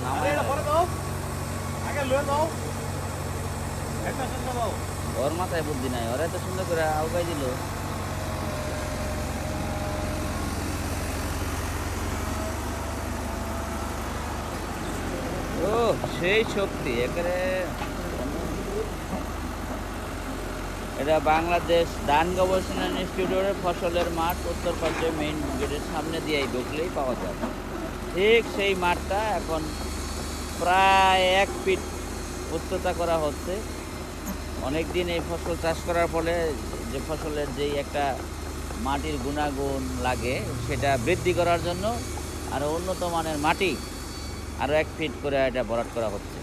নামায় ওর মাথায় বুদ্ধি নাই, ওরা এত সুন্দর করে আউগাই দিল। ও সেই শক্তি একেবারে। এটা বাংলাদেশ ধান গবেষণা ইনস্টিটিউটের ফসলের মাঠ, উত্তর পাশে মেইন গেটের সামনে দিয়ে ঢুকলেই পাওয়া যায়। ঠিক সেই মাঠটা এখন প্রায় 1 ফিট উচ্চতা করা হচ্ছে। অনেক দিন এই ফসল চাষ করার ফলে যে ফসলের যেই একটা মাটির গুণাগুণ লাগে সেটা বৃদ্ধি করার জন্য আরও উন্নত মানের মাটি আরও 1 ফিট করে এটা ভরাট করা হচ্ছে।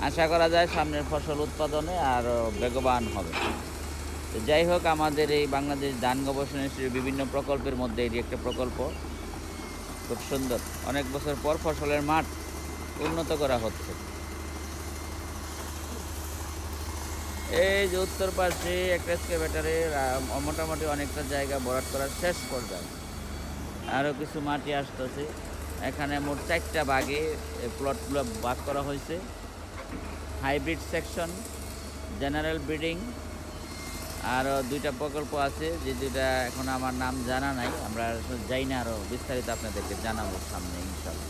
আশা করা যায় সামনের ফসল উৎপাদনে আরও বেগবান হবে। তো যাই হোক, আমাদের এই বাংলাদেশ ধান গবেষণা ইনস্টিটিউটের বিভিন্ন প্রকল্পের মধ্যে এটি একটা প্রকল্প, খুব সুন্দর। অনেক বছর পর ফসলের মাঠ উন্নত করা হচ্ছে। এই যে উত্তর পাশে একটা এক্সকাভেটরে মোটামুটি অনেকটা জায়গা ভরাট করার শেষ পর্যায়ে, আরও কিছু মাটি আসতেছে। এখানে মোট 4টা ভাগে প্লটগুলো ভাগ করা হয়েছে। হাইব্রিড সেকশন, জেনারেল ব্রিডিং, আরও 2টা প্রকল্প আছে, যে 2টা এখন আমার নাম জানা নাই, আমরা যাই না, আরও বিস্তারিত আপনাদেরকে জানাবো সামনে ইনশাল্লাহ।